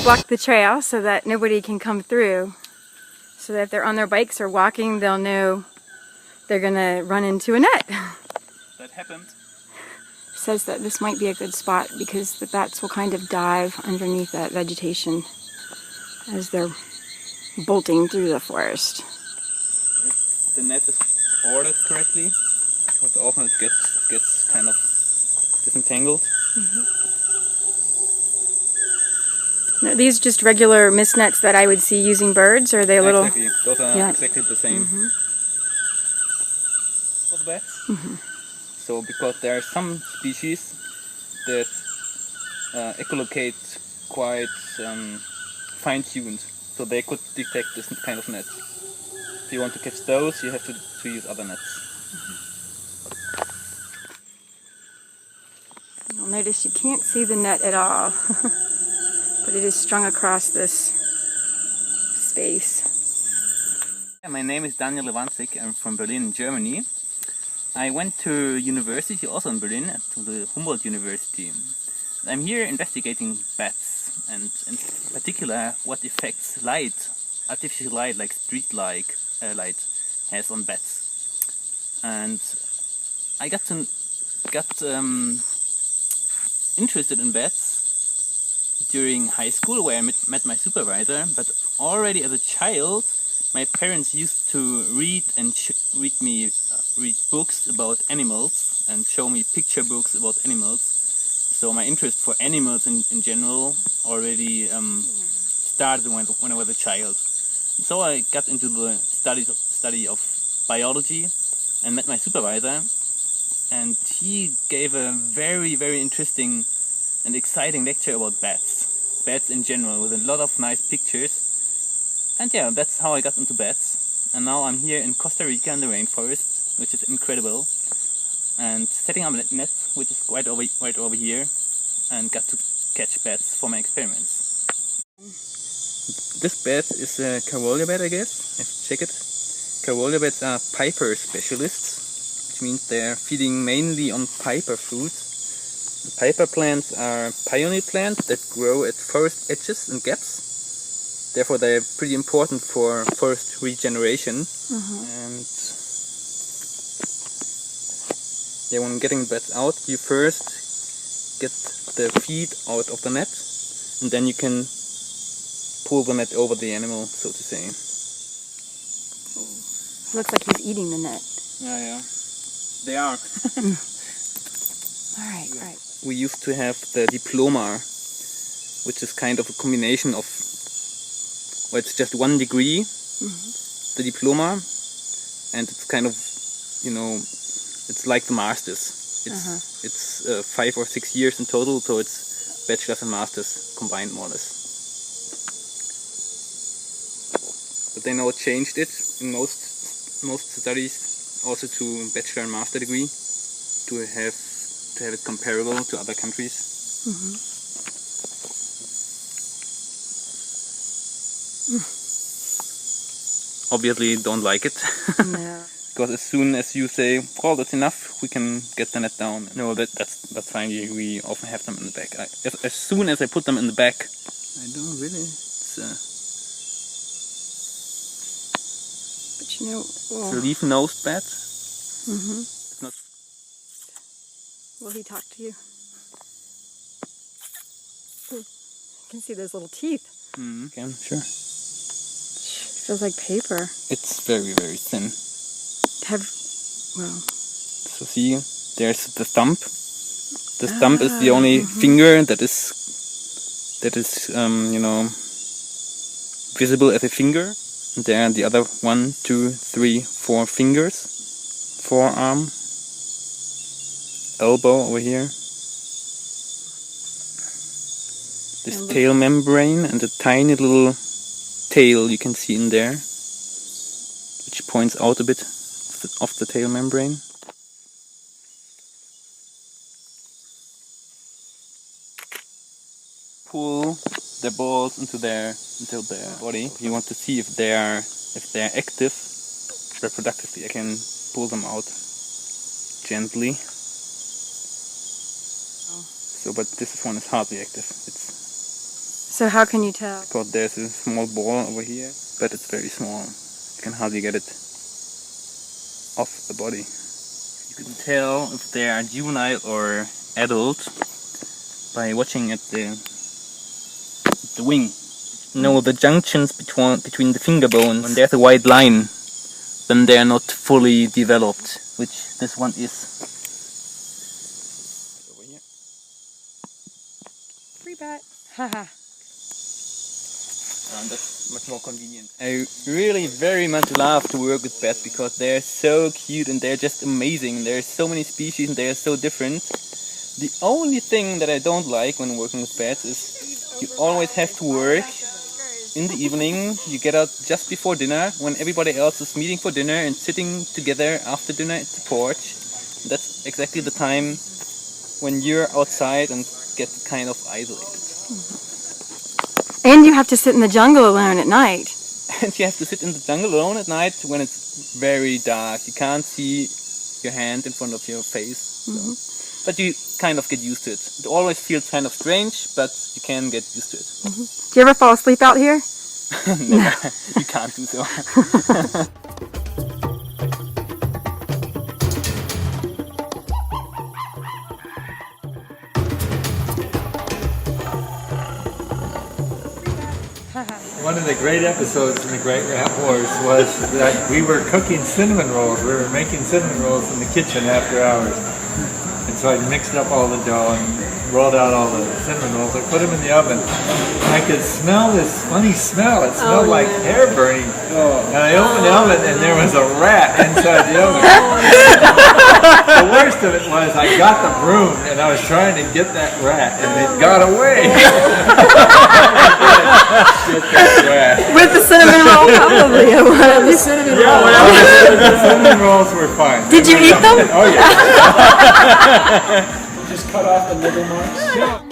block the trail so that nobody can come through. So that if they're on their bikes or walking, they'll know they're gonna run into a net. That happened. Says that this might be a good spot because the bats will kind of dive underneath that vegetation as they're bolting through the forest. If the net is ordered correctly, because often it gets kind of disentangled. Are these just regular mist nets that I would see using birds, or are they a little... Exactly, those are exactly the same. For the bats. So because there are some species that echolocate quite fine-tuned, so they could detect this kind of net. If you want to catch those, you have to use other nets. You'll notice you can't see the net at all, but it is strung across this space. My name is Daniel Lewansik. I'm from Berlin, Germany. I went to university also in Berlin, to the Humboldt University. I'm here investigating bats, and in particular what effects artificial light like street light has on bats. And I got interested in bats during high school, where I met my supervisor, but already as a child my parents used to read books about animals and show me picture books about animals. So my interest for animals in general already started when I was a child. And so I got into the study of biology and met my supervisor, and he gave a very, very interesting and exciting lecture about bats in general, with a lot of nice pictures. And yeah, that's how I got into bats. And now I'm here in Costa Rica in the rainforest, which is incredible, and setting up a net, which is right over here, and got to catch bats for my experiments. This bat is a Carollia Bat, I guess. I have to check it. Carollia Bats are piper specialists, which means they're feeding mainly on piper fruits. The piper plants are pioneer plants that grow at forest edges and gaps. Therefore, they're pretty important for forest regeneration. And yeah, when getting bats out, you first get the feed out of the net, and then you can pull the net over the animal, so to say. It looks like he's eating the net. Yeah. They are. Right. We used to have the diploma, which is kind of a combination of, well, it's just 1 degree, the diploma, and it's kind of, it's like the masters. It's 5 or 6 years in total, so it's bachelor's and masters combined, more or less. But they now changed it in most studies also to bachelor and master degree, to have it comparable to other countries. Obviously don't like it. No. Because as soon as you say, "Oh, that's enough, we can get the net down." No, that's fine. We often have them in the back. As soon as I put them in the back, I don't really. But it's a leaf-nosed bat. It's not. Will he talk to you? You can see those little teeth. Okay, sure. Feels like paper. It's very, very thin. So see, there's the thumb. The thumb is the only finger that is visible as a finger. And there are the other 1, 2, 3, 4 fingers. Forearm, elbow over here. This tail membrane and a tiny little tail you can see in there, which points out a bit of the tail membrane. Pull the balls into their body. You want to see if they are active reproductively. I can pull them out gently. So, but this one is hardly active. So how can you tell? Because there's a small ball over here, but it's very small. You can hardly get it off the body. You can tell if they are juvenile or adult by watching at the wing. No, the junctions between the finger bones. When there's a white line, then they are not fully developed, which this one is. Over here. Free bat. Haha. That's much more convenient. I really very much love to work with bats because they're so cute and they're just amazing. There's so many species and they are so different. The only thing that I don't like when working with bats is you always have to work in the evening. You get out just before dinner when everybody else is meeting for dinner and sitting together after dinner at the porch. That's exactly the time when you're outside and get kind of isolated. And you have to sit in the jungle alone at night. And you have to sit in the jungle alone at night when it's very dark. You can't see your hand in front of your face. Mm-hmm. So. But you kind of get used to it. It always feels kind of strange, but you can get used to it. Mm-hmm. Do you ever fall asleep out here? Never. You can't do so. One of the great episodes in the Great Rat Wars was that we were cooking cinnamon rolls. We were making cinnamon rolls in the kitchen after hours. And so I mixed up all the dough and rolled out all the cinnamon rolls. I put them in the oven. And I could smell this funny smell. It smelled like hair burning. And I opened the oven and there was a rat inside the oven. The worst of it was I got the broom and I was trying to get that rat and it got away. With the cinnamon roll, probably. The cinnamon roll. The cinnamon rolls were fine. Did you eat them? Oh yeah. Just cut off the niggle marks.